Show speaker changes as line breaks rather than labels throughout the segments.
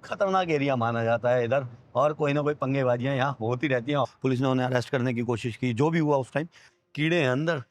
खतरनाक एरिया माना जाता है इधर, और कोई ना कोई पंगेबाजियां यहाँ होती रहती हैं। पुलिस ने उन्हें अरेस्ट करने की कोशिश की, जो भी हुआ उस टाइम। कीड़े हैं अंदर,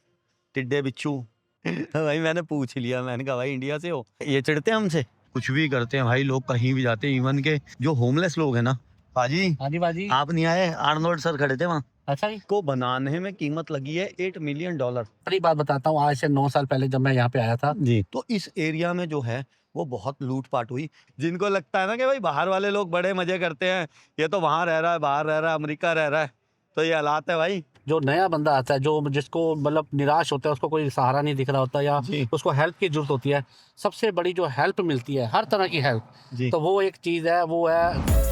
टिड्डे बिच्छू। भाई मैंने पूछ लिया, मैंने कहा भाई इंडिया से हो? ये चिढ़ते हैं हमसे, कुछ भी करते हैं भाई लोग, कहीं भी जाते हैं। इवन के जो होमलेस लोग हैं ना पाजी,
हाँ जी बाजी।
आप नहीं आए, आर्नोल्ड सर खड़े थे वहाँ।
अच्छा जी,
को बनाने में कीमत लगी है $8 मिलियन।
बड़ी बात बताता हूँ, आज से 9 साल पहले जब मैं यहाँ पे आया था
जी, तो इस एरिया में जो है वो बहुत लूटपाट हुई। जिनको लगता है ना कि भाई बाहर वाले लोग बड़े मजे करते हैं, ये तो वहां रह रहा है, बाहर रह रहा है, अमेरिका रह रहा है, तो ये हालात है भाई।
जो नया बंदा आता है, जो जिसको मतलब निराश होता है, उसको कोई सहारा नहीं दिख रहा होता या
जी
उसको हेल्प की जरूरत होती है, सबसे बड़ी जो हेल्प मिलती है, हर तरह की हेल्प,
जी।
तो वो एक चीज़ है, वो है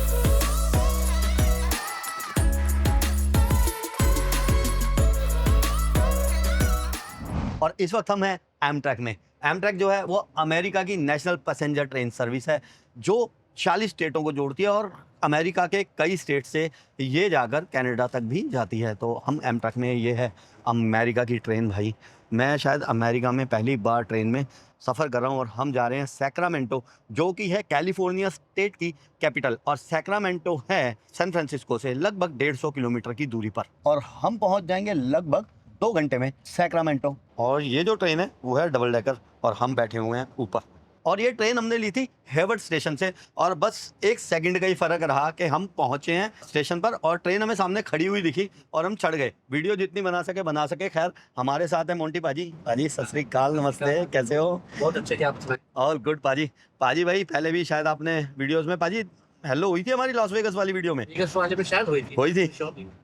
और इस वक्त हम हैं एमट्रैक में। एमट्रैक जो है वो अमेरिका की नेशनल पैसेंजर ट्रेन सर्विस है, जो 40 स्टेटों को जोड़ती है और अमेरिका के कई स्टेट से ये जाकर कनाडा तक भी जाती है। तो हम एमट्रैक में, ये है अमेरिका की ट्रेन भाई। मैं शायद अमेरिका में पहली बार ट्रेन में सफ़र कर रहा हूँ, और हम जा रहे हैं सैक्रामेंटो, जो कि है कैलिफोर्निया स्टेट की कैपिटल, और सैक्रामेंटो है सैन फ्रांसिस्को से लगभग 150 किलोमीटर की दूरी पर, और हम पहुँच जाएंगे लगभग 2 घंटे में सैक्रामेंटो। और ये जो ट्रेन है वो है डबल डेकर, और हम बैठे हुए हैं ऊपर। और ये ट्रेन हमने ली थी हेवर्ड स्टेशन से, और बस 1 सेकंड का ही फ़र्क रहा कि हम पहुंचे हैं स्टेशन पर, और ट्रेन हमें सामने खड़ी हुई दिखी और हम चढ़ गए। वीडियो जितनी बना सके। खैर हमारे साथ है मोंटी पाजी। पाजी सत श्री अकाल, नमस्ते, कैसे हो?
बहुत अच्छे थे आप।
और गुड पाजी। पाजी भाई पहले भी शायद आपने वीडियोज़ में पाजी हेलो हुई थी हमारी लॉस वेगस वाली वीडियो में,
शायद
हुई थी।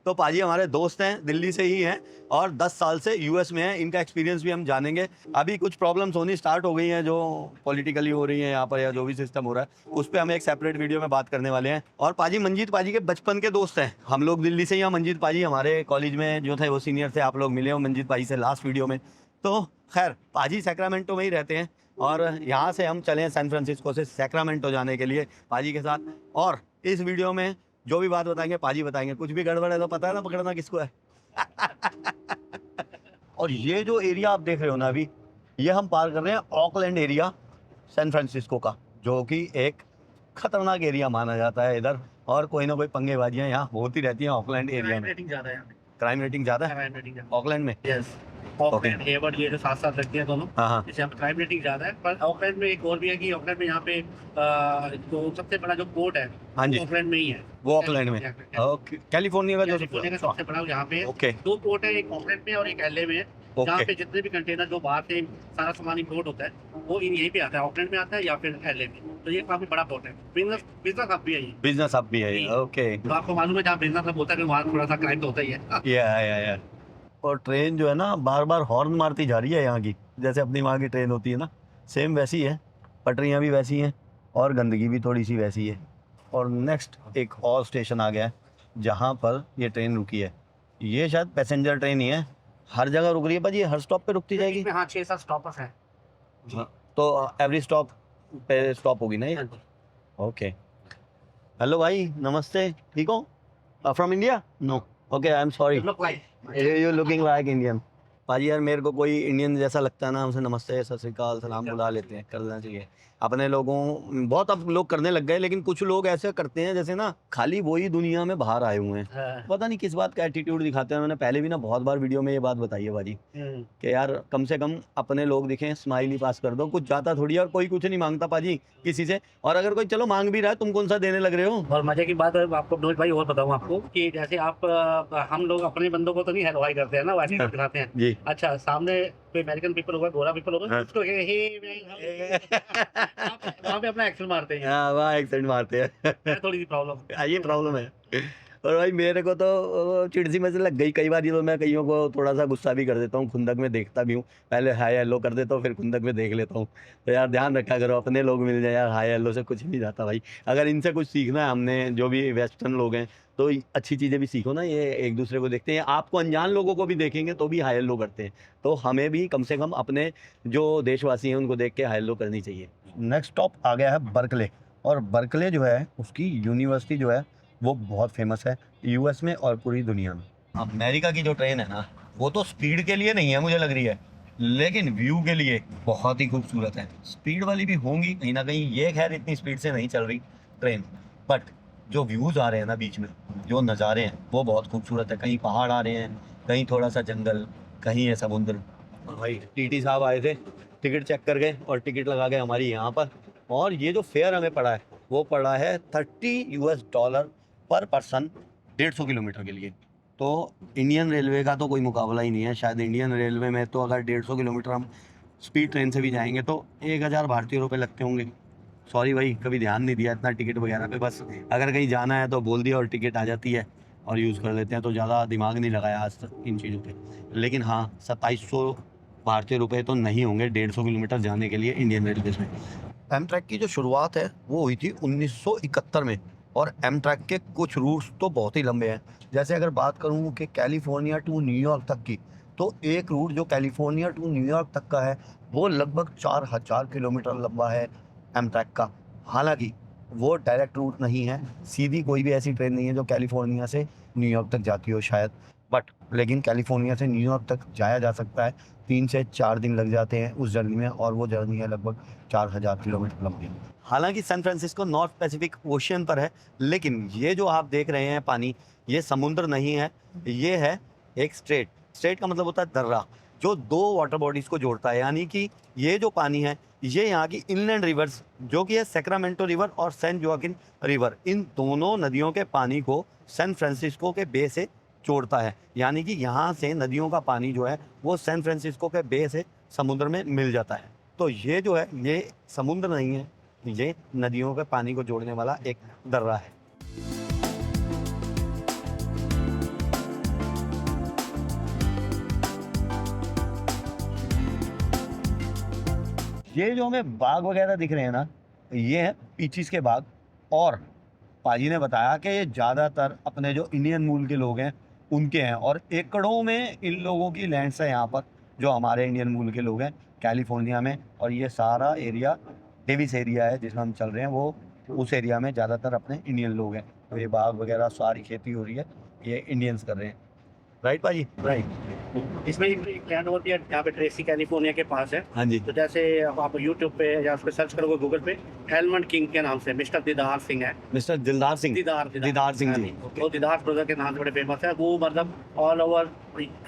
तो पाजी हमारे दोस्त हैं, दिल्ली से ही हैं, और 10 साल से यूएस में हैं। इनका एक्सपीरियंस भी हम जानेंगे। अभी कुछ प्रॉब्लम्स होनी स्टार्ट हो गई हैं, जो पॉलिटिकली हो रही हैं यहाँ पर, या जो भी सिस्टम हो रहा है उस पर हम एक सेपरेट वीडियो में बात करने वाले हैं। और पाजी मंजीत पाजी के बचपन के दोस्त हैं, हम लोग दिल्ली से ही हैं। मंजीत पाजी हमारे कॉलेज में जो थे वो सीनियर थे, आप लोग मिले हो मंजीत पाजी से लास्ट वीडियो में। तो खैर पाजी सैक्रामेंटो में ही रहते हैं, और यहाँ से हम चले हैं सैन फ्रांसिस्को से सैक्रामेंटो जाने के लिए पाजी के साथ। और इस वीडियो में जो भी बात बताएंगे पाजी बताएंगे, कुछ भी गड़बड़ है तो पता है ना पकड़ना किसको है। और ये जो एरिया आप देख रहे हो ना अभी, ये हम पार कर रहे हैं ऑकलैंड एरिया सैन फ्रांसिस्को का, जो कि एक खतरनाक एरिया माना जाता है इधर, और कोई ना कोई पंगेबाजियां यहाँ होती रहती हैं ऑकलैंड एरिया में। क्राइम रेटिंग ज़्यादा है ऑकलैंड में।
ऑकलैंड हेवर्ड ये जो साथ साथ लगते हैं दोनों,
हाँ।
जैसे हम क्राइम रेटिंग ज़्यादा है, पर ऑकलैंड में एक और भी है कि ऑकलैंड में यहाँ पे जो सबसे बड़ा जो पोर्ट है,
हाँ जी,
ऑकलैंड में ही है।
वो ऑकलैंड में। ओके, कैलिफोर्निया का जो
कैलिफोर्निया का सबसे बड़ा यहाँ पे
ओके
2 पोर्ट है, एक ऑकलैंड में और एक एलए में है, जहाँ
ओके
पे जितने भी कंटेनर जो बाहर से सारा सामान इंपोर्ट होता है वो यहीं पे आता है, ऑकलैंड में आता है या फिर एलए में। तो ये काफी बड़ा पोर्ट है, बिजनेस हब भी है ये।
बिजनेस हब भी है। ओके,
तो आपको मालूम है जहाँ बिजनेस हब होता है वहाँ थोड़ा सा क्राइम तो होता ही है।
या। और ट्रेन जो है ना बार बार हॉर्न मारती जा रही है यहाँ की, जैसे अपनी वहाँ की ट्रेन होती है ना, सेम वैसी है। पटरियाँ भी वैसी हैं, और गंदगी भी थोड़ी सी वैसी है। और नेक्स्ट एक और स्टेशन आ गया है जहाँ पर ये ट्रेन रुकी है। ये शायद पैसेंजर ट्रेन ही है, हर जगह रुक रही है भाजी, हर स्टॉप पे रुकती जाएगी।
हाँ 6-7 स्टॉपर्स हैं।
हाँ, तो एवरी स्टॉप पे स्टॉप होगी ना ये। ओके, हेलो भाई, नमस्ते, ठीक हो? From India? No, okay, I am sorry, you looking like Indian. पाजी यार मेरे को कोई इंडियन जैसा लगता है ना, हमसे नमस्ते सत श्री अकाल सलाम बुला लेते हैं, करना चाहिए अपने लोगों। बहुत अब लोग करने लग गए, लेकिन कुछ लोग ऐसे करते हैं जैसे ना खाली वही दुनिया में बाहर आए हुए हैं। पता नहीं किस बात का एटीट्यूड दिखाते हैं। मैंने पहले भी ना बहुत बार वीडियो में ये बात बताई है भाजी, कि यार कम से कम अपने लोग दिखें, स्माइल ही पास कर दो, कुछ जाता थोड़ी है, और कोई कुछ नहीं मांगता पाजी किसी से। और अगर कोई चलो मांग भी रहा है, तुम कौन सा देने लग रहे हो?
और मजे की बात है आपको मनोज भाई और बताऊं आपको कि जैसे आप हम लोग अपने बंदों को तो नहीं हेलो हाई करते हैं ना, वो एटीट्यूड दिखाते हैं
जी।
अच्छा, सामने कोई अमेरिकन पीपल होगा, गोरा पीपल होगा, उसको वहाँ पे अपना एक्शन मारते हैं।
हाँ, वहाँ एक्सेंट मारते हैं।
थोड़ी सी प्रॉब्लम,
ये प्रॉब्लम है। और भाई मेरे को तो चिढ़ सी में से लग गई कई बार। ये तो मैं कईयों को थोड़ा सा गुस्सा भी कर देता हूँ, खुंदक में देखता भी हूँ, पहले हाय हेलो कर देता हूँ, फिर खुंदक में देख लेता हूँ। तो यार ध्यान रखा करो, अपने लोग मिल जाए यार, हाय हेलो से कुछ नहीं जाता भाई। अगर इनसे कुछ सीखना है हमने, जो भी वेस्टर्न लोग हैं, तो अच्छी चीज़ें भी सीखो ना। ये एक दूसरे को देखते हैं, आपको अनजान लोगों को भी देखेंगे तो भी हाय हेलो करते हैं, तो हमें भी कम से कम अपने जो देशवासी हैं उनको देख के हाय हेलो करनी चाहिए। नेक्स्ट स्टॉप आ गया है बर्कले, और बर्कले जो है उसकी यूनिवर्सिटी जो है वो बहुत फेमस है यूएस में और पूरी दुनिया में। अमेरिका की जो ट्रेन है ना, वो तो स्पीड के लिए नहीं है मुझे लग रही है, लेकिन व्यू के लिए बहुत ही खूबसूरत है। स्पीड वाली भी होंगी कहीं ना कहीं, ये खैर इतनी स्पीड से नहीं चल रही, ट्रेन, बट जो व्यूज़ आ रहे हैं ना बीच में, जो नज़ारे हैं वो बहुत खूबसूरत है। कहीं पहाड़ आ रहे हैं, कहीं थोड़ा सा जंगल, कहीं है समुद्र। और भाई टीटी साहब आए थे, टिकट चेक कर गए और टिकट लगा गए हमारी यहाँ पर। और ये जो फेयर हमें पड़ा है वो पड़ा है $30 पर पर्सन 150 किलोमीटर के लिए। तो इंडियन रेलवे का तो कोई मुकाबला ही नहीं है। शायद इंडियन रेलवे में तो अगर 150 किलोमीटर हम स्पीड ट्रेन से भी जाएंगे तो 1000 भारतीय रुपये लगते होंगे। सॉरी भाई, कभी ध्यान नहीं दिया इतना टिकट वगैरह पे। बस अगर कहीं जाना है तो बोल दिया और टिकट आ जाती है और यूज़ कर लेते हैं, तो ज़्यादा दिमाग नहीं लगाया आज तक इन चीज़ों पे। लेकिन हाँ, 2700 भारतीय रुपये तो नहीं होंगे 150 किलोमीटर जाने के लिए इंडियन रेलवेज में। एमट्रैक की जो शुरुआत है वो हुई थी 1971 में, और एमट्रैक के कुछ रूट्स तो बहुत ही लंबे हैं। जैसे अगर बात करूँ कि कैलिफोर्निया टू न्यूयॉर्क तक की, तो एक रूट जो कैलिफोर्निया टू न्यूयॉर्क तक का है वो लगभग 4000 किलोमीटर लंबा है एमट्रैक का। हालांकि वो डायरेक्ट रूट नहीं है, सीधी कोई भी ऐसी ट्रेन नहीं है जो कैलिफोर्निया से न्यूयॉर्क तक जाती हो शायद, बट लेकिन कैलिफोर्निया से न्यूयॉर्क तक जाया जा सकता है। 3 से 4 दिन लग जाते हैं उस जर्नी में, और वो जर्नी है लगभग 4000 किलोमीटर लंबी। हालांकि San Francisco North Pacific Ocean पर है, लेकिन ये जो आप देख रहे हैं पानी, ये समुद्र नहीं है, ये है एक स्ट्रेट। स्ट्रेट का मतलब होता है दर्रा, जो दो वाटर बॉडीज को जोड़ता है। यानी कि ये जो पानी है ये यहाँ की इनलैंड रिवर्स, जो कि है सैक्रामेंटो रिवर और सैन जोकिन रिवर, इन दोनों नदियों के पानी को सैन फ्रांसिस्को के बे से जोड़ता है। यानी कि यहाँ से नदियों का पानी जो है वो सैन फ्रांसिस्को के बे से समुद्र में मिल जाता है। तो ये जो है ये समुद्र नहीं है, ये नदियों के पानी को जोड़ने वाला एक दर्रा है। ये जो हमें बाग वगैरह दिख रहे हैं ना, ये है पीचीज के बाग। और पाजी ने बताया कि ये ज़्यादातर अपने जो इंडियन मूल के लोग हैं उनके हैं, और एकड़ों में इन लोगों की लैंड्स है यहाँ पर, जो हमारे इंडियन मूल के लोग हैं कैलिफोर्निया में। और ये सारा एरिया डेविस एरिया है जिसमें हम चल रहे हैं, वो उस एरिया में ज़्यादातर अपने इंडियन लोग हैं। तो ये बाग वगैरह सारी खेती हो रही है, ये इंडियंस कर रहे हैं। राइट पाजी? राइट।
इसमें एक लैंड होती है यहाँ पे, ट्रेसी कैलिफोर्निया के पास है।
हाँ जी।
तो जैसे आप यूट्यूब पे या उस पर सर्च करोगे गूगल पे, एलमंड किंग के नाम से मिस्टर दीदार सिंह है।
मिस्टर दिलदार सिंह।
दीदार
सिंह जी।
वो दीदार ब्रदर के नाम से बड़े फेमस है। वो मतलब ऑल ओवर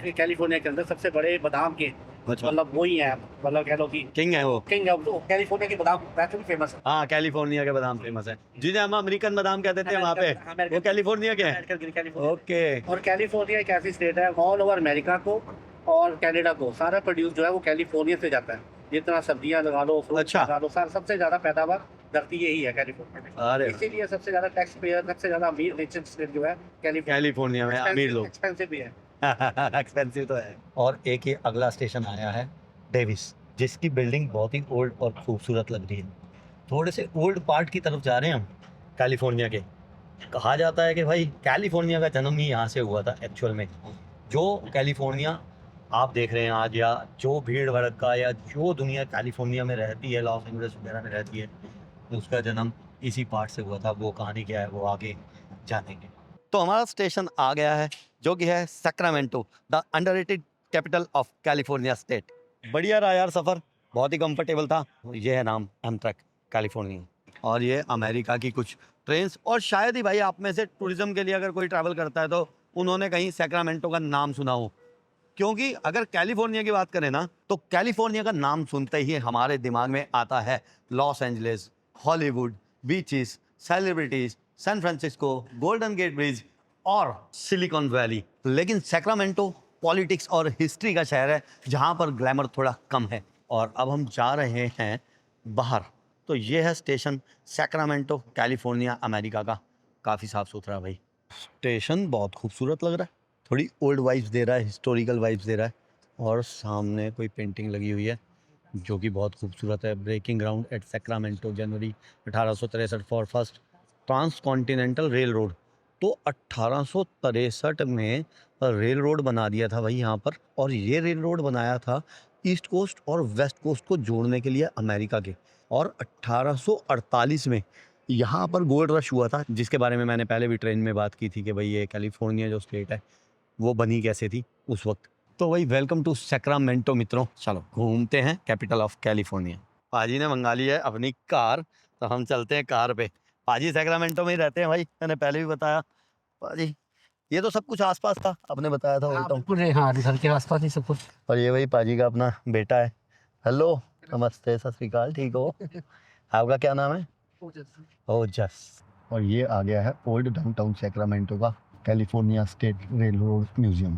कैलिफोर्निया के अंदर सबसे बड़े बादाम के
अच्छा,
मतलब वही है, मतलब कह लो कि
किंग है वो।
किंग है। तो कैलिफोर्निया के बादाम वैसे भी फेमस है।
हाँ, कैलिफोर्निया के बादाम फेमस है, जिन्हें हम अमेरिकन बादाम कहते थे वहाँ पे, वो कैलिफोर्निया के हैं।
कैलिफोर्निया।
ओके।
और कैलिफोर्निया एक ऐसी स्टेट है, ऑल ओवर अमेरिका को और कनाडा को सारा प्रोड्यूस जो है वो कैलिफोर्निया से जाता है। जितना सब्जियां लगा लो, फ्रूट
अच्छा।
लगा लो, सबसे ज्यादा पैदावार धरती यही है कैलिफोर्निया में।
अरे
इसीलिए सबसे ज्यादा टैक्स पेयर, सबसे ज्यादा अमीर रिचेस्ट स्टेट जो है
कैलिफोर्निया में अमीर लोग।
एक्सपेंसिव भी है।
एक्सपेंसिव तो है। और एक ये अगला स्टेशन आया है डेविस, जिसकी बिल्डिंग बहुत ही ओल्ड और खूबसूरत लग रही है। थोड़े से ओल्ड पार्ट की तरफ जा रहे हैं हम कैलिफोर्निया के। कहा जाता है कि भाई कैलिफोर्निया का जन्म ही यहाँ से हुआ था एक्चुअल में। जो कैलिफोर्निया आप देख रहे हैं आज, या जो भीड़ भड़का या जो दुनिया कैलिफोर्निया में रहती है, लॉस एंजल्स वगैरह में रहती है, उसका जन्म इसी पार्ट से हुआ था। वो कहानी क्या है वो आगे जानेंगे। तो हमारा स्टेशन आ गया है, जो कि है Sacramento, the underrated capital of California state. बढ़िया रहा यार सफ़र, बहुत ही कंफर्टेबल था। ये है नाम एमट्रैक कैलिफोर्निया, और ये अमेरिका की कुछ ट्रेन्स। और शायद ही भाई आप में से टूरिज्म के लिए अगर कोई ट्रैवल करता है तो उन्होंने कहीं सैक्रामेंटो का नाम सुना हो, क्योंकि अगर कैलिफोर्निया की बात करें ना, तो कैलिफोर्निया का नाम सुनते ही हमारे दिमाग में आता है Los Angeles, Hollywood, beaches, celebrities, San Francisco, Golden Gate Bridge और सिलिकॉन वैली। लेकिन सैक्रामेंटो पॉलिटिक्स और हिस्ट्री का शहर है, जहाँ पर ग्लैमर थोड़ा कम है। और अब हम जा रहे हैं बाहर। तो ये है स्टेशन सैक्रामेंटो कैलिफोर्निया अमेरिका का। काफ़ी साफ़ सुथरा भाई स्टेशन, बहुत खूबसूरत लग रहा है, थोड़ी ओल्ड वाइब्स दे रहा है, हिस्टोरिकल वाइब्स दे रहा है। और सामने कोई पेंटिंग लगी हुई है जो कि बहुत खूबसूरत है। Breaking ground at Sacramento January 1863 for first transcontinental railroad. तो 1863 में रेल रोड बना दिया था भाई यहाँ पर। और ये रेल रोड बनाया था ईस्ट कोस्ट और वेस्ट कोस्ट को जोड़ने के लिए अमेरिका के। और 1848 में यहाँ पर गोल्ड रश हुआ था, जिसके बारे में मैंने पहले भी ट्रेन में बात की थी कि भाई ये कैलिफोर्निया जो स्टेट है वो बनी कैसे थी उस वक्त। तो भाई वेलकम टू सैक्रामेंटो मित्रों, चलो घूमते हैं कैपिटल ऑफ कैलिफोर्निया। पाजी ने मंगा ली है अपनी कार, तो हम चलते हैं कार पे। पाजी सैक्रामेंटो में ही रहते हैं भाई, मैंने पहले भी बताया। पाजी ये तो सब कुछ आसपास था, आपने बताया था ओल्ड टाउन।
पूरे हाँ घर के आसपास ही सब कुछ।
और ये वही पाजी का अपना बेटा है। हेलो, नमस्ते, सत श्री अकाल, ठीक हो? आपका क्या नाम है? ओजस। और ये आ गया है ओल्ड डाउनटाउन सैक्रामेंटो का California state rail road museum.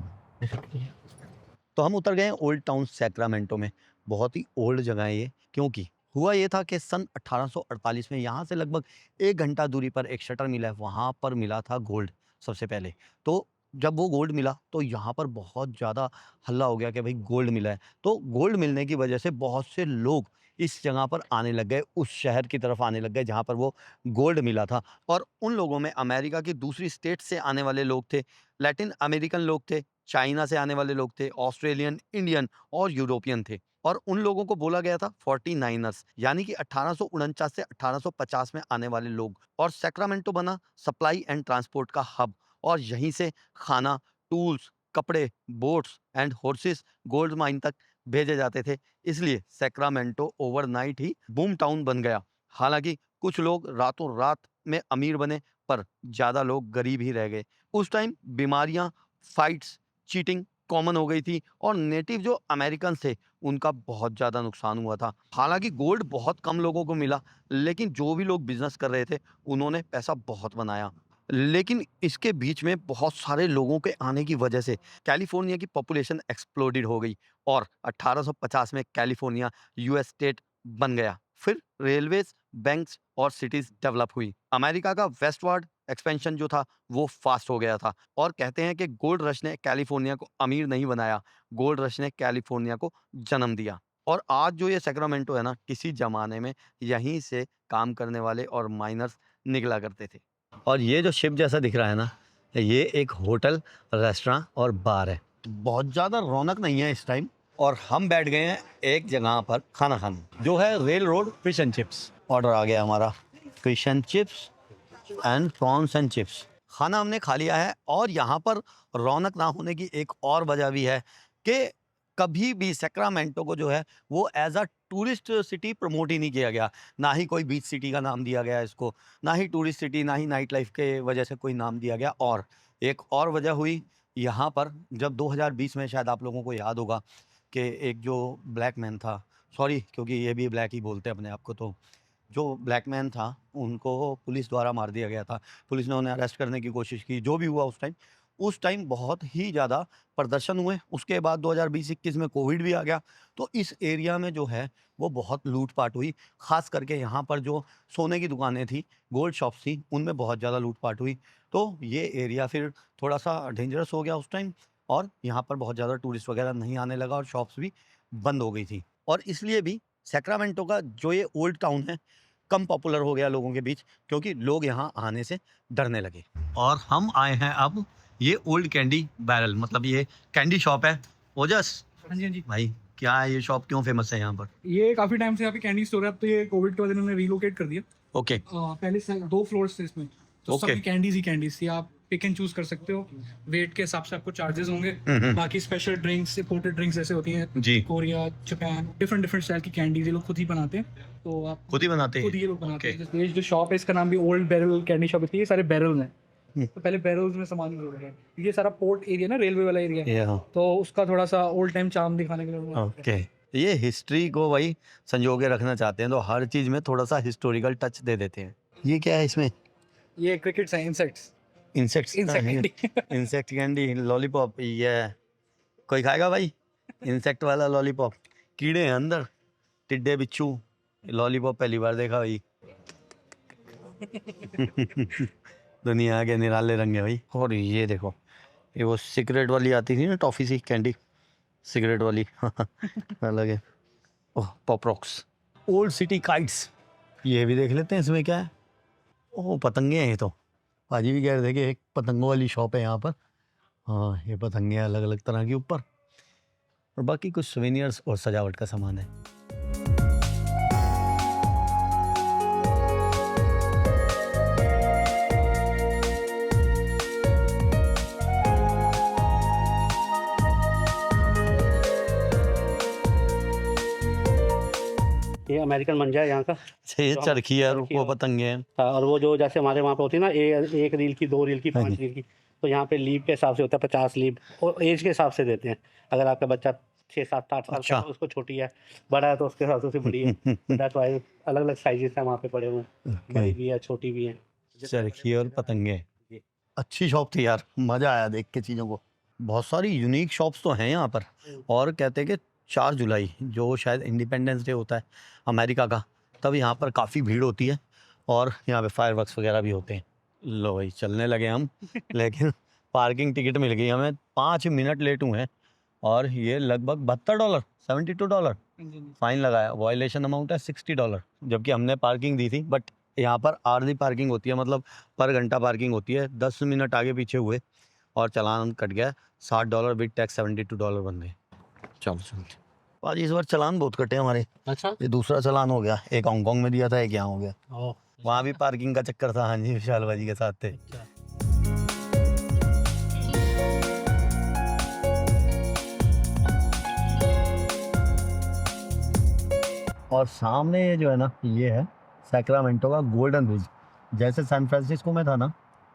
तो हम उतर गए हैं ओल्ड टाउन सैक्रामेंटो में। बहुत ही ओल्ड जगह है ये, क्योंकि हुआ ये था कि सन 1848 में यहाँ से लगभग 1 घंटा दूरी पर एक शटर मिला है, वहाँ पर मिला था गोल्ड सबसे पहले। तो जब वो गोल्ड मिला तो यहाँ पर बहुत ज़्यादा हल्ला हो गया कि भाई गोल्ड मिला है। तो गोल्ड मिलने की वजह से बहुत से लोग इस जगह पर आने लग गए, उस शहर की तरफ आने लग गए जहाँ पर वो गोल्ड मिला था। और उन लोगों में अमेरिका की दूसरी स्टेट से आने वाले लोग थे, लैटिन अमेरिकन लोग थे, चाइना से आने वाले लोग थे, ऑस्ट्रेलियन, इंडियन और यूरोपियन थे। और उन लोगों को बोला गया था 49ers, यानी कि 1849 से 1850 में आने वाले लोग। और सैक्रामेंटो बना सप्लाई एंड ट्रांसपोर्ट का हब, और यहीं से खाना, टूल्स, कपड़े, boats and horses gold mine तक भेजे जाते थे। इसलिए सैक्रामेंटो ओवरनाइट ही बूम टाउन बन गया। हालांकि कुछ लोग रातों रात में अमीर बने, पर ज़्यादा लोग गरीब ही रह गए। उस टाइम बीमारियां, फाइट्स, चीटिंग कॉमन हो गई थी, और नेटिव जो अमेरिकन थे उनका बहुत ज़्यादा नुकसान हुआ था। हालांकि गोल्ड बहुत कम लोगों को मिला, लेकिन जो भी लोग बिजनेस कर रहे थे उन्होंने पैसा बहुत बनाया। लेकिन इसके बीच में बहुत सारे लोगों के आने की वजह से कैलिफोर्निया की पॉपुलेशन एक्सप्लोडेड हो गई, और 1850 में कैलिफोर्निया यूएस स्टेट बन गया। फिर रेलवेज, बैंक्स और सिटीज डेवलप हुई। अमेरिका का वेस्टवर्ड एक्सपेंशन जो था वो फास्ट हो गया था। और कहते हैं कि गोल्ड रश ने कैलिफोर्निया को अमीर नहीं बनाया, गोल्ड रश ने कैलिफोर्निया को जन्म दिया। और आज जो ये सैक्रामेंटो है ना, किसी जमाने में यहीं से काम करने वाले और माइनर्स निकला करते थे। और ये जो शिप जैसा दिख रहा है ना, ये एक होटल, रेस्टोरेंट और बार है। बहुत ज़्यादा रौनक नहीं है इस टाइम, और हम बैठ गए हैं एक जगह पर खाना खाने, जो है rail road fish and chips. Order आ गया हमारा, fish and chips and prawns and chips. खाना हमने खा लिया है। और यहाँ पर रौनक ना होने की एक और वजह भी है कि कभी भी सैक्रामेंटो को जो है वो as a tourist city promote ही नहीं किया गया। ना ही कोई बीच सिटी का नाम दिया गया इसको, ना ही टूरिस्ट सिटी, ना ही नाइट लाइफ के वजह से कोई नाम दिया गया। और एक और वजह हुई यहाँ पर, जब 2020 में, शायद आप लोगों को याद होगा कि एक जो ब्लैक मैन था, सॉरी क्योंकि ये भी ब्लैक ही बोलते हैं अपने आप को, तो जो ब्लैक मैन था उनको पुलिस द्वारा मार दिया गया था। पुलिस ने उन्हें अरेस्ट करने की कोशिश की, जो भी हुआ उस टाइम बहुत ही ज़्यादा प्रदर्शन हुए। उसके बाद 2020-21 में कोविड भी आ गया, तो इस एरिया में जो है वो बहुत लूट-पाट हुई। ख़ास करके यहाँ पर जो सोने की दुकानें थी, गोल्ड शॉप्स थी, उनमें बहुत ज़्यादा लूट-पाट हुई। तो ये एरिया फिर थोड़ा-सा डेंजरस हो गया उस टाइम, और यहाँ पर बहुत ज़्यादा टूरिस्ट वगैरह नहीं आने लगा, और शॉप्स भी बंद हो गई थी। और इसलिए भी सैक्रामेंटो का जो ये ओल्ड टाउन है कम पॉपुलर हो गया लोगों के बीच, क्योंकि लोग यहाँ आने से डरने लगे। और हम आए हैं अब ये ओल्ड कैंडी बैरल, मतलब ये कैंडी शॉप है। ओजस
हाँ जी हाँ जी।
भाई, क्या है ये शॉप, क्यों फेमस है यहाँ पर?
ये काफी टाइम से यहाँ पे कैंडी स्टोर है। अब तो ये कोविड के बाद इन्होंने रीलोकेट कर दिया।
ओके।
पहले 2 फ्लोर्स थे इसमें, तो
Okay.
सभी कैंडीज ही कैंडीज थी। आप पिक एंड चूज कर सकते हो, वेट के हिसाब से आपको चार्जेस होंगे। बाकी स्पेशल ड्रिंक्स, इंपोर्टेड ड्रिंक्स जैसे होती हैं
जी,
कोरिया, जापान, डिफरेंट स्टाइल की कैंडीज ये लोग खुद ही बनाते हैं। तो आप
खुद ही बनाते
खुद
हैं।
ही ये लोग बनाते
Okay.
हैं। ये जो शॉप है इसका नाम भी ओल्ड बैरल कैंडी शॉप है। ये सारे बैरल हैं,
हम्म।
तो पहले बैरल्स में सामान जोड़ रहे हैं। ये सारा पोर्ट एरिया ना, रेलवे वाला एरिया,
Yeah.
तो उसका थोड़ा सा ओल्ड टाइम चार्म दिखाने के लिए उन्होंने
ओके। ये हिस्ट्री को वही संजो के रखना चाहते हैं, तो हर चीज़ में थोड़ा सा हिस्टोरिकल टच दे देते हैं। ये क्या है इसमें?
ये क्रिकेट्स हैं, insects.
Insects insect candy, lollipop. ये कोई खाएगा भाई इंसेक्ट वाला लॉलीपॉप? कीड़े हैं अंदर, टिड्डे बिच्छू। लॉलीपॉप पहली बार देखा भाई। दुनिया के निराले रंग है भाई। और ये देखो, ये वो सिगरेट वाली आती थी ना, टॉफी सी कैंडी, सिगरेट वाली अलग है। Oh, pop rocks. Old city kites, ये भी देख लेते हैं इसमें क्या है। ओह, पतंगे हैं ये तो। पाजी भी कह रहे थे कि एक पतंगों वाली शॉप है यहाँ पर। हाँ, ये पतंगे अलग अलग तरह की ऊपर, और बाकी कुछ सोवेनियर्स और सजावट का सामान है।
ये
अमेरिकन मंजा है यहाँ का।
ये
तो हम-
चरखी है,
चरखी
वो
और-
पतंगे हैं।
और वो जो जैसे हमारे वहाँ पे होती है ना, एक रील की, 2 रील की,
हाँ
5
जी।
रील की, तो यहाँ पे लीव के हिसाब से होता है 50 लीव, और एज के हिसाब से देते हैं। अगर आपका बच्चा 6, 7, 8 साल का
अच्छा।
है तो उसको छोटी है, बड़ा है तो उसके हिसाब से उसे बड़ी है। तो दैट्स व्हाई अलग-अलग साइजेस हैं वहाँ पे पड़े हुए हैं, बड़ी
ओके,
भी है, छोटी भी है।
चरखी और पतंगे।
जी।
अच्छी शॉप थी यार, मज़ा आया देख के चीज़ों को। बहुत सारी यूनिक शॉप्स तो हैं यहाँ पर। और कहते हैं कि 4 जुलाई जो शायद इंडिपेंडेंस डे होता है अमेरिका का, तब यहाँ पर काफ़ी भीड़ होती है और यहाँ पे फायरवर्क्स वगैरह भी होते हैं। लो भाई चलने लगे हम, लेकिन पार्किंग टिकट मिल गई हमें, 5 मिनट लेट हुए हैं और ये लगभग $72, $72 फाइन लगाया। वायलेशन अमाउंट है $60, जबकि हमने पार्किंग दी थी। बट यहाँ पर आर्ली पार्किंग होती है, मतलब पर घंटा पार्किंग होती है। 10 मिनट आगे पीछे हुए और चालान कट गया $60 विद टैक्स $72 बन गए। चलो चलते भाजी, इस बार चालान बहुत कटे हमारे।
अच्छा।
ये दूसरा चालान हो गया, एक हांगकांग में दिया था, एक यहाँ हो गया।
ओह!
वहाँ भी पार्किंग का चक्कर था। हाँ जी, विशाल भाजी के साथ थे।
अच्छा।
और सामने ये जो है ना, ये है सैक्रामेंटो का गोल्डन ब्रिज। जैसे सैन फ्रांसिस्को में था ना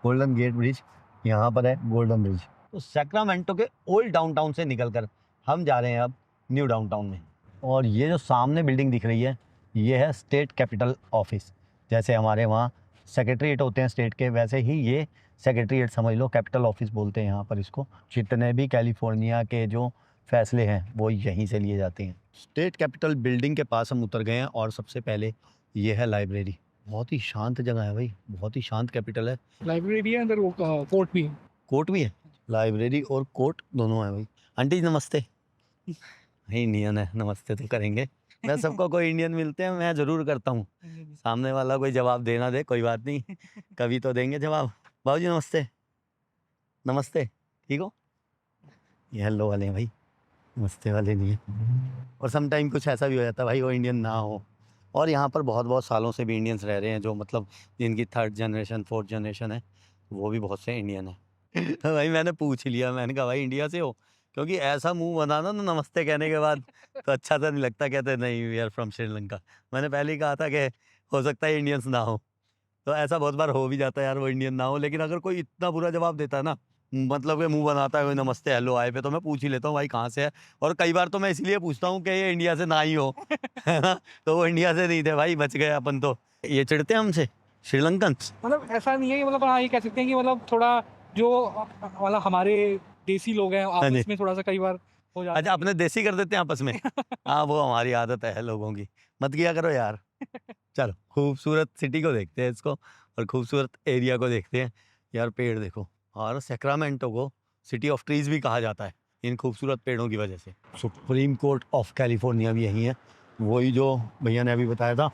गोल्डन गेट ब्रिज, यहाँ पर है गोल्डन ब्रिज। तो सैक्रामेंटो के ओल्ड डाउनटाउन से निकलकर हम जा रहे हैं अब न्यू डाउनटाउन में। और ये जो सामने बिल्डिंग दिख रही है, ये है स्टेट कैपिटल ऑफिस। जैसे हमारे वहाँ सेक्रेटरीट होते हैं स्टेट के, वैसे ही ये सेक्रेटरीट समझ लो, कैपिटल ऑफिस बोलते हैं यहाँ पर इसको। जितने भी कैलिफोर्निया के जो फैसले हैं वो यहीं से लिए जाते हैं। स्टेट कैपिटल बिल्डिंग के पास हम उतर गए हैं और सबसे पहले ये है लाइब्रेरी। बहुत ही शांत जगह है भाई, बहुत ही शांत कैपिटल है।
लाइब्रेरी भी है अंदर, वो कोर्ट भी है।
कोर्ट भी है, लाइब्रेरी और कोर्ट दोनों है भाई। आंटी नमस्ते। इंडियन है, नमस्ते तो करेंगे। मैं सबको कोई इंडियन मिलते हैं मैं ज़रूर करता हूँ। सामने वाला कोई जवाब देना दे कोई बात नहीं, कभी तो देंगे जवाब। बाबू जी नमस्ते। नमस्ते, ठीक हो? ये हेलो वाले हैं भाई, नमस्ते वाले नहीं है। और सम टाइम कुछ ऐसा भी हो जाता है भाई वो इंडियन ना हो। और यहाँ पर बहुत सालों से भी इंडियंस रह रहे हैं, जो मतलब जिनकी 3rd जनरेशन 4th जनरेशन है, वो भी बहुत से इंडियन है। तो भाई मैंने पूछ ही लिया, मैंने कहा भाई इंडिया से हो? क्योंकि ऐसा मुंह बनाना ना नमस्ते कहने के बाद तो अच्छा सा नहीं लगता। कहते नहीं वी आर फ्रॉम श्रीलंका। मैंने पहले ही कहा था कि हो सकता है इंडियंस ना हो, तो ऐसा बहुत बार हो भी जाता है यार वो इंडियन ना हो। लेकिन अगर कोई इतना बुरा जवाब देता है ना, मतलब कि मुंह बनाता है कोई नमस्ते हेलो आए पे, तो मैं पूछ ही लेता हूँ भाई कहाँ से है। और कई बार तो मैं इसलिए पूछता हूँ कि ये इंडिया से ना ही हो, है ना। तो वो इंडिया से नहीं थे भाई, बच गए अपन तो। ये चिढ़ते हैं हमसे श्रीलंकन।
मतलब ऐसा नहीं है कि मतलब हाँ ये कह सकते हैं कि मतलब थोड़ा जो मतलब हमारे देसी लोग हैं
हाँ जी।
आपस में थोड़ा सा कई बार हो जाता
अच्छा, अपने देसी कर देते हैं आपस में। हाँ वो हमारी आदत है लोगों की, मत किया करो यार। चलो खूबसूरत सिटी को देखते हैं इसको, और खूबसूरत एरिया को देखते हैं। यार पेड़ देखो, और सैक्रामेंटो को सिटी ऑफ ट्रीज भी कहा जाता है इन खूबसूरत पेड़ों की वजह से। सुप्रीम कोर्ट ऑफ कैलिफोर्निया भी यहीं है, वही जो भैया ने अभी बताया था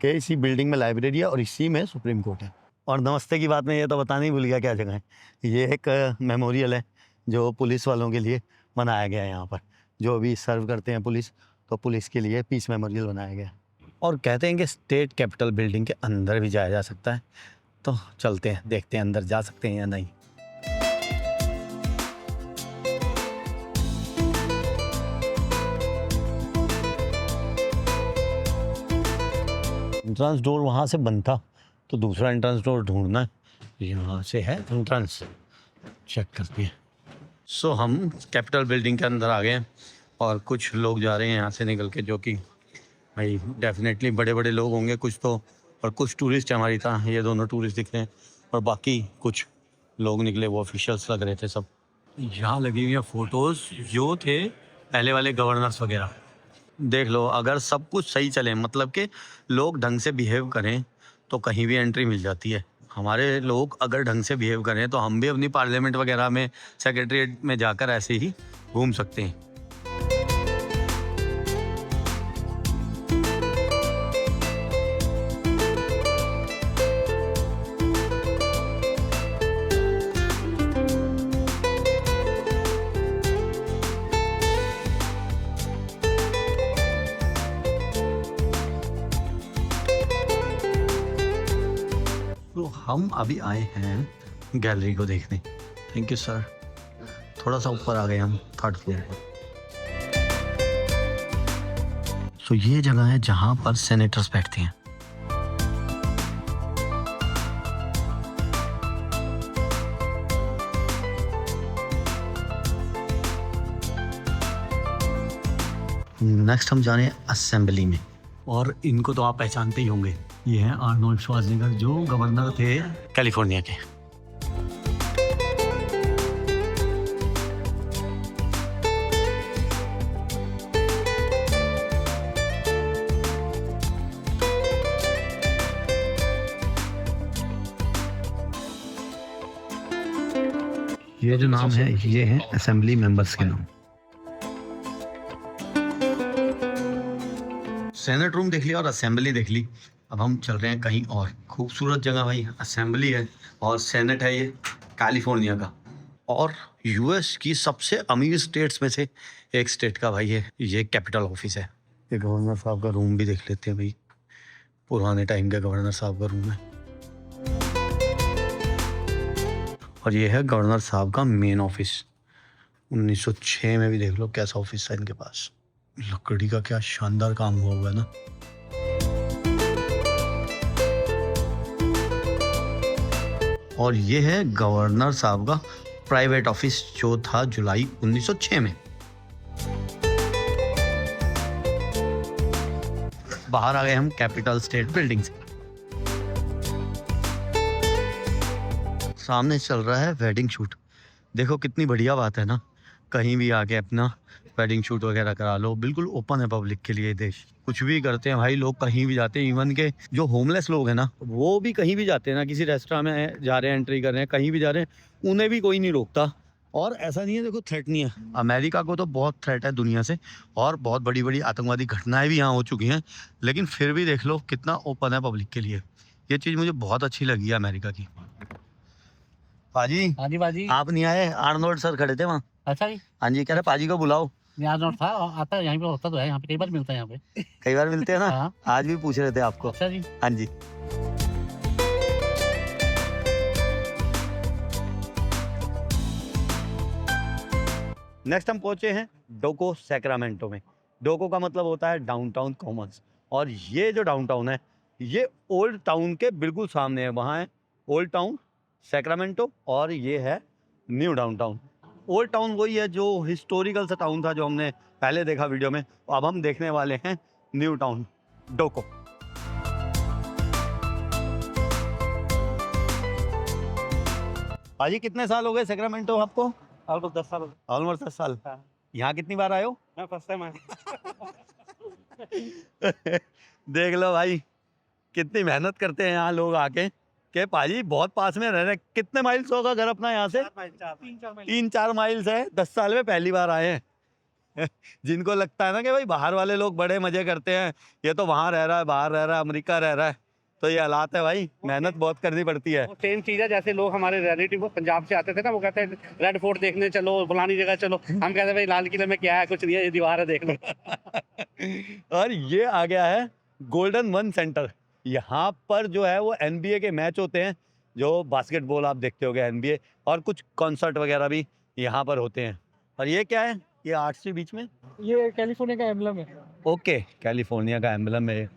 कि इसी बिल्डिंग में लाइब्रेरी है और इसी में सुप्रीम कोर्ट है। और नमस्ते की बात में ये तो बताना ही भूल गया क्या जगह है। ये एक मेमोरियल है जो पुलिस वालों के लिए बनाया गया है यहाँ पर, जो अभी सर्व करते हैं पुलिस, तो पुलिस के लिए पीस मेमोरियल बनाया गया है। और कहते हैं कि स्टेट कैपिटल बिल्डिंग के अंदर भी जाया जा सकता है, तो चलते हैं देखते हैं अंदर जा सकते हैं या नहीं। एंट्रेंस डोर वहाँ से बंद था, तो दूसरा एंट्रेंस डोर ढूंढना है। यहाँ से है एंट्रेंस, चेक करते हैं। सो हम कैपिटल बिल्डिंग के अंदर आ गए हैं और कुछ लोग जा रहे हैं यहाँ से निकल के, जो कि भाई डेफिनेटली बड़े बड़े लोग होंगे कुछ तो, और कुछ टूरिस्ट हमारी तरह, ये दोनों टूरिस्ट दिख रहे हैं, और बाकी कुछ लोग निकले वो ऑफिशियल्स लग रहे थे सब। यहाँ लगी हुई है फ़ोटोज़ जो थे पहले वाले गवर्नर्स वगैरह। देख लो, अगर सब कुछ सही चले, मतलब कि लोग ढंग से बिहेव करें, तो कहीं भी एंट्री मिल जाती है। हमारे लोग अगर ढंग से बिहेव करें तो हम भी अपनी पार्लियामेंट वगैरह में, सेक्रेटरीट में जाकर ऐसे ही घूम सकते हैं। तो हम अभी आए हैं गैलरी को देखने। Thank you sir. थोड़ा सा ऊपर आ गए हम, 3rd फ्लोर पर। तो ये जगह है जहाँ पर सेनेटर्स बैठते हैं। नेक्स्ट हम जा रहे हैं असेंबली में, और इनको तो आप पहचानते ही होंगे, ये हैं आर्नोल्ड श्वार्ज़नेगर जो गवर्नर थे कैलिफोर्निया के। ये जो नाम है ये है असेंबली मेंबर्स के नाम। सेनेट रूम देख लिया और असेंबली देख ली, अब हम चल रहे हैं कहीं और। खूबसूरत जगह भाई, असेंबली है और सेनेट है ये कैलिफोर्निया का, और यूएस की सबसे अमीर स्टेट्स में से एक स्टेट का भाई है ये कैपिटल ऑफिस है। ये गवर्नर साहब का रूम भी देख लेते हैं भाई, पुराने टाइम का गवर्नर साहब का रूम है। और ये है गवर्नर साहब का मेन ऑफिस, 1906 में भी देख लो कैसा ऑफिस है इनके पास। लकड़ी का क्या शानदार काम हुआ हुआ है ना। और ये है गवर्नर साहब का प्राइवेट ऑफिस जो था जुलाई 1906 में। बाहर आ गए हम कैपिटल स्टेट बिल्डिंग से। सामने चल रहा है वेडिंग शूट। देखो कितनी बढ़िया बात है ना, कहीं भी आके अपना वेडिंग शूट वगैरह करा लो, बिल्कुल ओपन है पब्लिक के लिए देश। कुछ भी करते हैं भाई लोग, कहीं भी जाते हैं। इवन के जो होमलेस लोग हैं ना, वो भी कहीं भी जाते हैं ना, किसी रेस्टोरेंट में जा रहे हैं, एंट्री कर रहे हैं, कहीं भी जा रहे हैं, उन्हें भी कोई नहीं रोकता। और ऐसा नहीं है, देखो थ्रेट नहीं है। अमेरिका को तो बहुत थ्रेट है दुनिया से, और बहुत बड़ी बड़ी आतंकवादी घटनाएं भी यहाँ हो चुकी हैं, लेकिन फिर भी देख लो कितना ओपन है पब्लिक के लिए। ये चीज़ मुझे बहुत अच्छी लगी है अमेरिका की। पाजी,
हाँ जी बाजी।
आप नहीं आए? आर्नोल्ड सर खड़े थे वहाँ।
अच्छा जी,
हाँ जी, कह रहे पाजी को बुलाओ।
यहाँ नोट था, आता है यहाँ पे, होता तो है यहाँ पे, कई बार मिलता है यहाँ पे।
कई बार मिलते हैं ना।
हाँ।
आज भी पूछ रहे थे आपको।
अच्छा जी।
हाँ जी। नेक्स्ट हम पहुंचे हैं डोको सैक्रामेंटो में। डोको का मतलब होता है डाउनटाउन कॉमन्स, और ये जो डाउनटाउन है ये ओल्ड टाउन के बिल्कुल सामने है। वहाँ है ओल्ड टाउन सैक्रामेंटो, और ये है न्यू डाउनटाउन। ओल्ड टाउन वही है जो हिस्टोरिकल सा टाउन था जो हमने पहले देखा वीडियो में। अब हम देखने वाले हैं न्यू टाउन डोको। भाजी कितने साल हो गए सैक्रामेंटो आपको?
ऑलमोस्ट 10 साल।
ऑलमोस्ट 10 साल।
हाँ।
यहाँ कितनी बार आए हो?
मैं फर्स्ट टाइम आया।
देख लो भाई कितनी मेहनत करते हैं यहाँ लोग आके, के पाजी बहुत पास में रह रहे। कितने माइल्स होगा घर अपना यहाँ से? 3-4 माइल्स है। 10 साल में पहली बार आए हैं। जिनको लगता है ना कि भाई बाहर वाले लोग बड़े मजे करते हैं, ये तो वहाँ रह रहा है, बाहर रह रहा है, अमेरिका रह रहा है, तो ये हालात है भाई, मेहनत बहुत करनी पड़ती है।
सेम चीज है, जैसे लोग हमारे रिलेटिव वो पंजाब से आते थे ना, वो कहते हैं रेड फोर्ट देखने चलो, फलानी जगह चलो। हम कहते हैं भाई लाल किले में क्या है, कुछ नहीं है, ये दीवार है, देख लो।
और ये आ गया है गोल्डन वन सेंटर। यहाँ पर जो है वो NBA के मैच होते हैं, जो बास्केटबॉल आप देखते होगे NBA, और कुछ कॉन्सर्ट वगैरह भी यहाँ पर होते हैं। और ये क्या है, ये आर्ट्स के बीच में?
ये कैलिफोर्निया का एम्बलम है।
ओके, कैलिफोर्निया का एम्बलम है।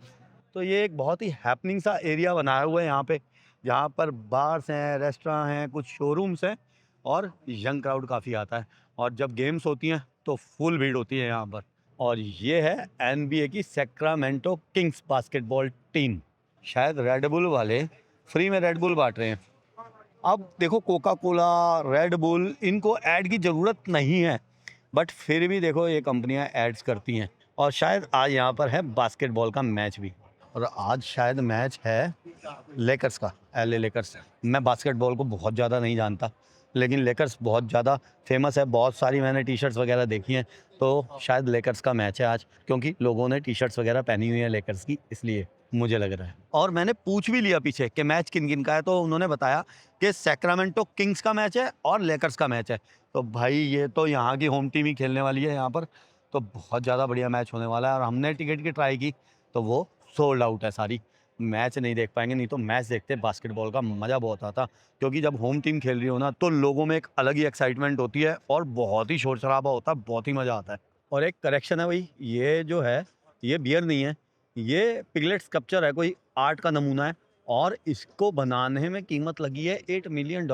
तो ये एक बहुत ही हैपनिंग सा एरिया बनाया हुआ है यहाँ पे, जहाँ पर बार्स हैं, रेस्टोरेंट हैं, कुछ शोरूम्स हैं, और यंग क्राउड काफ़ी आता है। और जब गेम्स होती हैं तो फुल भीड़ होती है यहाँ पर। और ये है NBA की सैक्रामेंटो किंग्स बास्केटबॉल टीम। शायद रेड बुल वाले फ्री में रेड बुल बांट रहे हैं। अब देखो कोका कोला, रेड बुल, इनको ऐड की ज़रूरत नहीं है, बट फिर भी देखो ये कंपनियां एड्स करती हैं। और शायद आज यहाँ पर है बास्केटबॉल का मैच भी, और आज शायद मैच है लेकर्स का, LA लेकर्स। मैं बास्केटबॉल को बहुत ज़्यादा नहीं जानता, लेकिन लेकर्स बहुत ज़्यादा फेमस है, बहुत सारी मैंने टी शर्ट्स वगैरह देखी हैं, तो शायद लेकर्स का मैच है आज, क्योंकि लोगों ने टी शर्ट्स वगैरह पहनी हुई है लेकर्स की, इसलिए मुझे लग रहा है। और मैंने पूछ भी लिया पीछे कि मैच किन किन का है, तो उन्होंने बताया कि सैक्रामेंटो किंग्स का मैच है और लेकर्स का मैच है। तो भाई ये तो यहाँ की होम टीम ही खेलने वाली है यहाँ पर, तो बहुत ज़्यादा बढ़िया मैच होने वाला है। और हमने टिकट की ट्राई की तो वो सोल्ड आउट है सारी, मैच नहीं देख पाएंगे। नहीं तो मैच देखते बास्केटबॉल का मज़ा बहुत आता, क्योंकि जब होम टीम खेल रही हो ना तो लोगों में एक अलग ही एक्साइटमेंट होती है और बहुत ही शोर शराबा होता है, बहुत ही मज़ा आता है। और एक करेक्शन है भाई, ये जो है ये बियर नहीं है, ये पिगलेट स्कल्पचर है, कोई आर्ट का नमूना है और इसको बनाने में कीमत लगी है $8 मिलियन।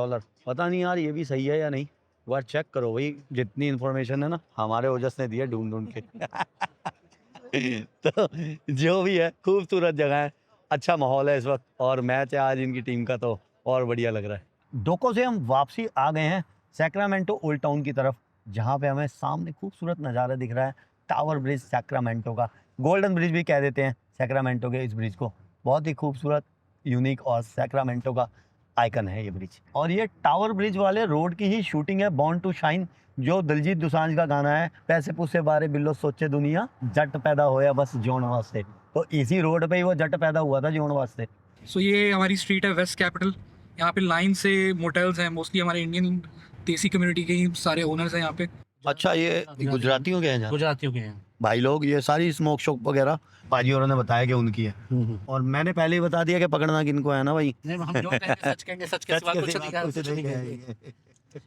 पता नहीं यार ये भी सही है या नहीं, एक बार चेक करो भाई। जितनी इन्फॉर्मेशन है ना हमारे ओजस ने दी है ढूंढ के। तो जो भी है खूबसूरत जगह है, अच्छा माहौल है इस वक्त और मैच है आज इनकी टीम का तो और बढ़िया लग रहा है। डोको से हम वापसी आ गए हैं सैक्रामेंटो ओल्ड टाउन की तरफ, जहाँ पे हमें सामने खूबसूरत नज़ारा दिख रहा है टावर ब्रिज सैक्रामेंटो का। गोल्डन ब्रिज भी कह देते हैं सैक्रामेंटो के इस ब्रिज को। बहुत ही खूबसूरत, यूनिक और सैक्रामेंटो का आइकन है ये ब्रिज। और ये टावर ब्रिज वाले रोड की ही शूटिंग है बॉर्न टू शाइन, जो दिलजीत दोसांझ का गाना है। पैसे पूसे बारे बिल्लो सोचे दुनिया, जट पैदा होया बस जोन वास्ते। तो इसी रोड पे ही वो जट पैदा हुआ था जोन वास्ते।
सो ये हमारी स्ट्रीट है वेस्ट कैपिटल। यहाँ पे लाइन से मोटेल्स हैं, मोस्टली हमारे इंडियन देसी कम्युनिटी के ही सारे ओनर्स हैं यहाँ पे।
अच्छा, ये गुजरातियों के हैं जहाँ?
गुजरातियों के हैं
भाई लोग ये सारी स्मोक शॉप वगैरह पाजी और ने बताया कि उनकी है। और मैंने पहले ही बता दिया कि पकड़ना किनको है ना भाई।
नहीं, हम जो कहेंगे सच के सिवा कुछ नहीं कहेंगे।
कहेंगे।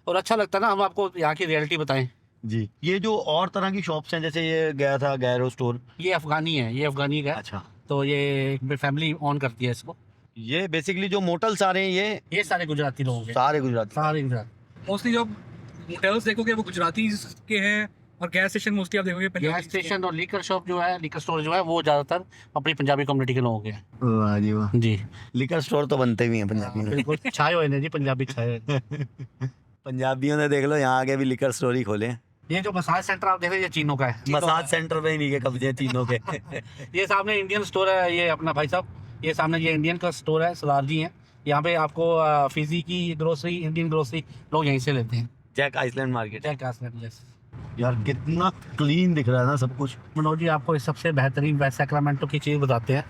और अच्छा लगता है ना हम आपको यहाँ की रियलिटी बताएं।
जी, ये जो और तरह की शॉप्स हैं, जैसे ये गया था गैरो स्टोर,
ये अफगानी है, ये अफगानी का है।
अच्छा,
तो ये फैमिली ऑन करती है इसको।
ये बेसिकली जो मोटल्स आ रहे हैं
ये सारे गुजराती लोग हैं,
सारे गुजराती।
सारे गुजरात।
मोस्टली जो मोटेल्स देखोगे वो गुजराती के हैं और गैस स्टेशन मोस्टली आप देखोगे
गैस
पंजाबी
स्टेशन और लीकर शॉप जो है, लीकर स्टोर जो है, वो ज्यादातर अपनी पंजाबी कम्युनिटी के लोगों के हैं।
वाह जी वाह।
जी
लिकर स्टोर तो बनते भी हैं पंजाबियों में।
बिल्कुल छाए हुए हैं जी, पंजाबी छाए हुए।
पंजाबियों ने देख लो यहाँ आगे भी लिकर स्टोर ही खोले हैं।
ये जो मसाज सेंटर आप देख रहे हैं, ये चीनों का है।
मसाज सेंटर पे ही नहीं के कब्जे तीनों के।
ये सामने इंडियन स्टोर है, ये अपना भाई साहब, ये सामने ये इंडियन का स्टोर है, सरदार जी हैं। यहाँ पे आपको फिजी की ग्रोसरी, इंडियन ग्रोसरी लोग यहीं से लेते हैं।
Jack Iceland market.
Jack Iceland, yes.
यार कितना क्लीन दिख रहा है ना सब कुछ।
मनोज जी आपको इस सबसे बेहतरीन वेस्ट सैक्रामेंटो की चीज़ बताते हैं।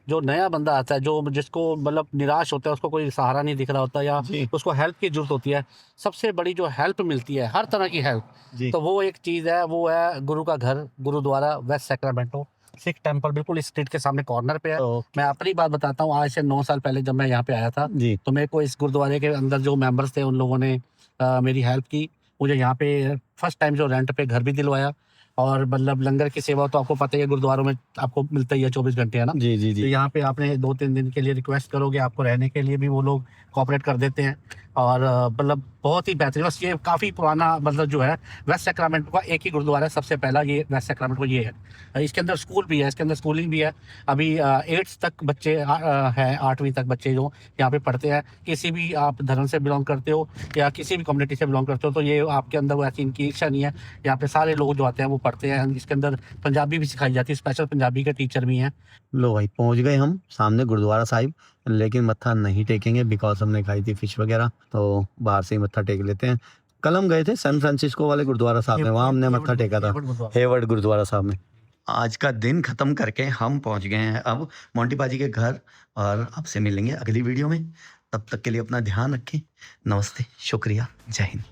जो नया बंदा आता है, जो जिसको मतलब निराश होता है, उसको कोई सहारा नहीं दिख रहा होता या
जी।
उसको हेल्प की जरूरत होती है, सबसे बड़ी जो हेल्प मिलती है, हर तरह की हेल्प,
जी।
तो वो एक चीज़ है, वो है गुरु का घर, gurdwara West Sacramento Sikh temple, बिल्कुल इस स्ट्रीट के सामने कॉर्नर पे है। मैं अपनी बात बताता हूँ, आज से 9 साल पहले जब मैं यहाँ पे आया था,
जी।
तो मेरे को इस गुरुद्वारे के अंदर जो मेंबर्स थे उन लोगों ने मेरी हेल्प की। मुझे यहाँ पे फर्स्ट टाइम जो रेंट पे घर भी दिलवाया और मतलब लंगर की सेवा तो आपको पता ही है गुरुद्वारों में आपको मिलता ही है 24 घंटे, है ना।
जी जी
तो
जी।
यहाँ पे आपने 2-3 दिन के लिए रिक्वेस्ट करोगे, आपको रहने के लिए भी वो लोग कोऑपरेट कर देते हैं और मतलब बहुत ही बेहतरीन। बस ये काफ़ी पुराना मतलब जो है वेस्ट सैक्रामेंटो का एक ही गुरुद्वारा है, सबसे पहला ये वेस्ट सैक्रामेंटो ये है। इसके अंदर स्कूल भी है, इसके अंदर स्कूलिंग भी है। अभी 8th तक बच्चे हैं, 8वीं तक बच्चे जो यहाँ पे पढ़ते हैं। किसी भी आप धर्म से बिलोंग करते हो या किसी भी कम्युनिटी से बिलोंग करते हो, तो ये आपके अंदर वो ऐसी इनकी इच्छा नहीं है। यहाँ पे सारे लोग जो आते हैं वो पढ़ते हैं। इसके अंदर पंजाबी भी सिखाई जाती है, स्पेशल पंजाबी के टीचर भी हैं।
लो भाई पहुंच गए हम सामने गुरुद्वारा साहिब, लेकिन मत्था नहीं टेकेंगे बिकॉज हमने खाई थी फिश वगैरह, तो बाहर से ही मत्था टेक लेते हैं। कल हम गए थे सैन फ्रांसिस्को वाले गुरुद्वारा साहब में, वहाँ हमने मत्था टेका था हेवर्ड गुरुद्वारा साहब में। आज का दिन खत्म करके हम पहुंच गए हैं अब मोंटी पाजी के घर और आपसे मिलेंगे अगली वीडियो में। तब तक के लिए अपना ध्यान रखें। नमस्ते, शुक्रिया, जय हिंद।